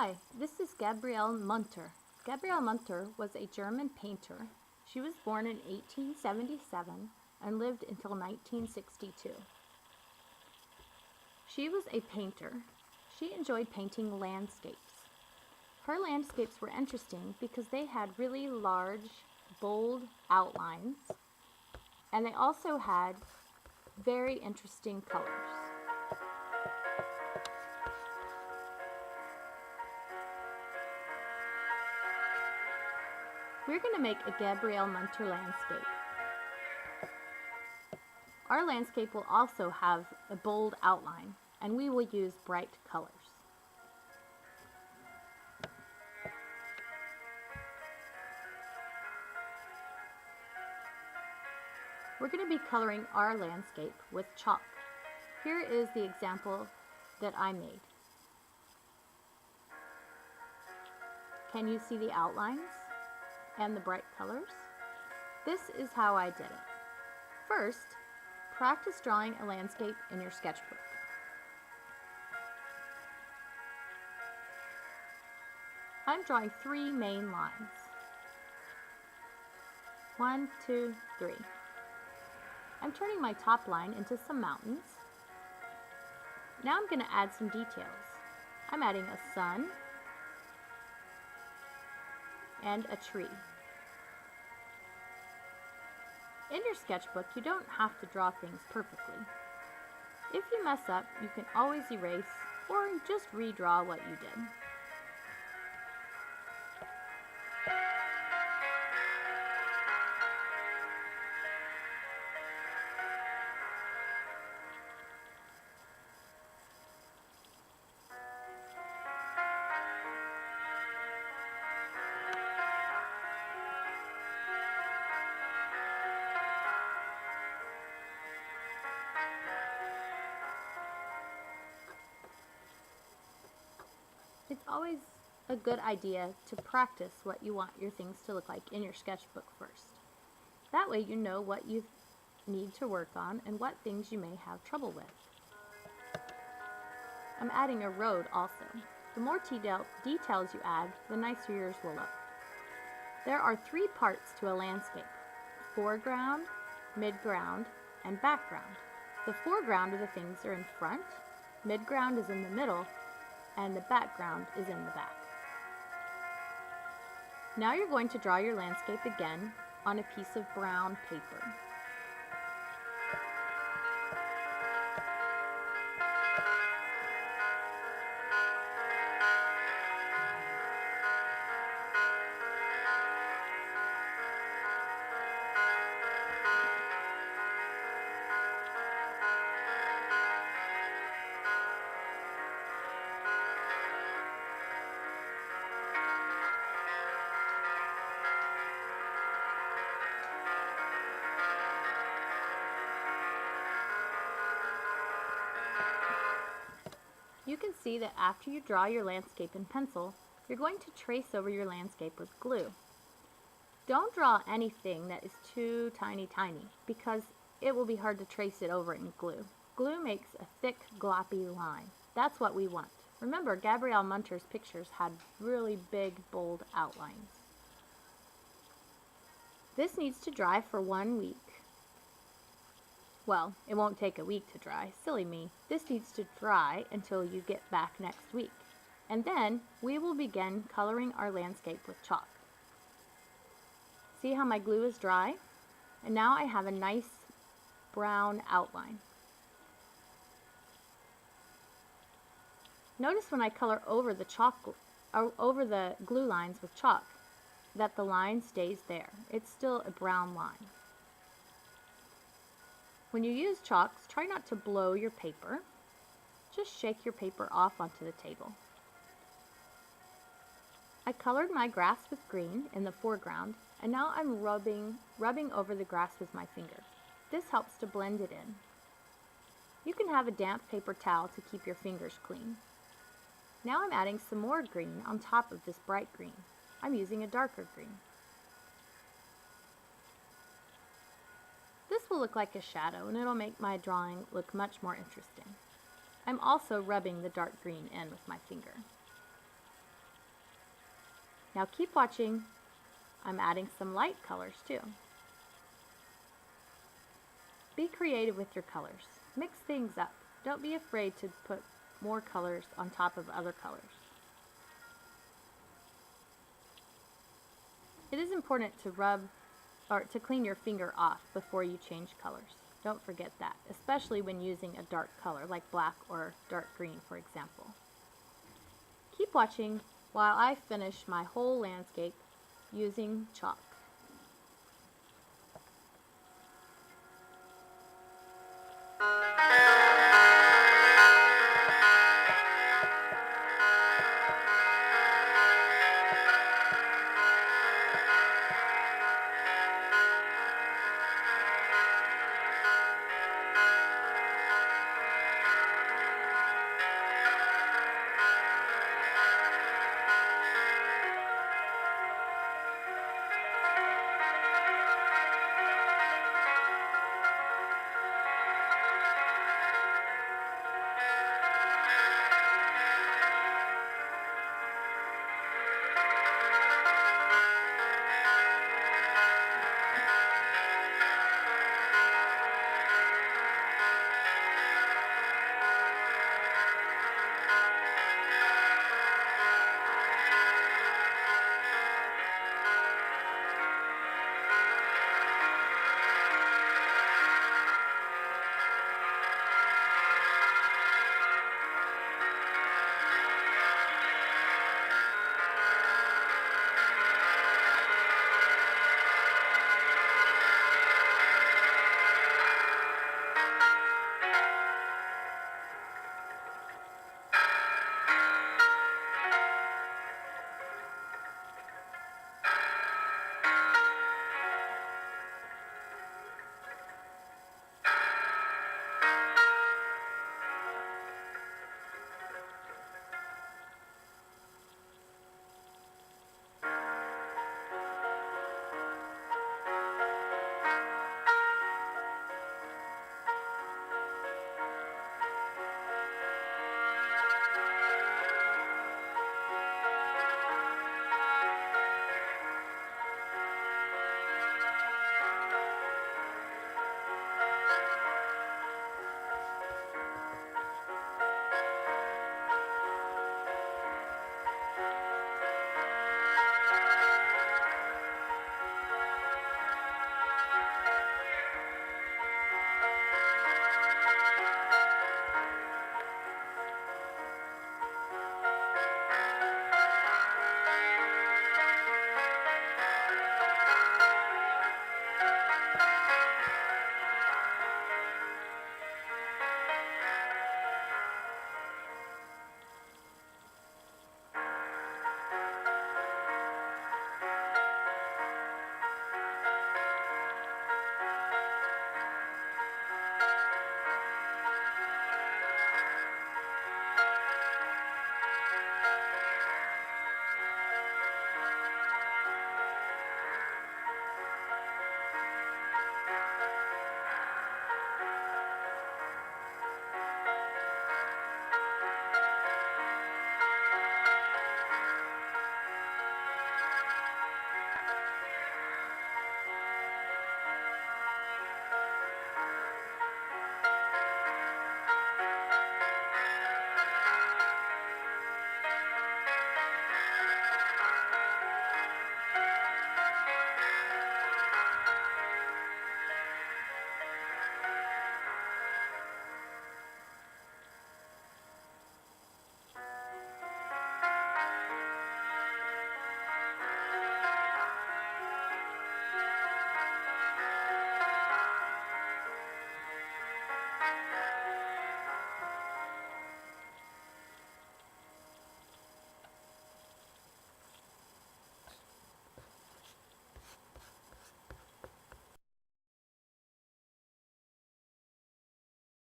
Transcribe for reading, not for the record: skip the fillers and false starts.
Hi, this is Gabriele Munter. Gabriele Munter was a German painter. She was born in 1877 and lived until 1962. She was a painter. She enjoyed painting landscapes. Her landscapes were interesting because they had really large, bold outlines, and they also had very interesting colors. We're going to make a Gabriele Munter landscape. Our landscape will also have a bold outline, and we will use bright colors. We're going to be coloring our landscape with chalk. Here is the example that I made. Can you see the outlines and the bright colors? This is how I did it. First, practice drawing a landscape in your sketchbook. I'm drawing 3 main lines. 1, 2, 3. I'm turning my top line into some mountains. Now I'm going to add some details. I'm adding a sun and a tree. In your sketchbook, you don't have to draw things perfectly. If you mess up, you can always erase or just redraw what you did. It's always a good idea to practice what you want your things to look like in your sketchbook first. That way you know what you need to work on and what things you may have trouble with. I'm adding a road also. The more details you add, the nicer yours will look. There are 3 parts to a landscape: foreground, midground, and background. The foreground are the things that are in front, midground is in the middle, and the background is in the back. Now you're going to draw your landscape again on a piece of brown paper. You can see that after you draw your landscape in pencil, you're going to trace over your landscape with glue. Don't draw anything that is too tiny because it will be hard to trace it over in glue. Glue makes a thick, gloppy line. That's what we want. Remember, Gabriele Munter's pictures had really big, bold outlines. This needs to dry for 1 week. Well, it won't take a week to dry. Silly me. This needs to dry until you get back next week. And then we will begin coloring our landscape with chalk. See how my glue is dry? And now I have a nice brown outline. Notice when I color over the glue lines with chalk that the line stays there. It's still a brown line. When you use chalks, try not to blow your paper. Just shake your paper off onto the table. I colored my grass with green in the foreground, and now I'm rubbing over the grass with my finger. This helps to blend it in. You can have a damp paper towel to keep your fingers clean. Now I'm adding some more green on top of this bright green. I'm using a darker green. This will look like a shadow, and it'll make my drawing look much more interesting. I'm also rubbing the dark green in with my finger. Now keep watching. I'm adding some light colors too. Be creative with your colors. Mix things up. Don't be afraid to put more colors on top of other colors. It is important to rub or to clean your finger off before you change colors. Don't forget that, especially when using a dark color like black or dark green, for example. Keep watching while I finish my whole landscape using chalk.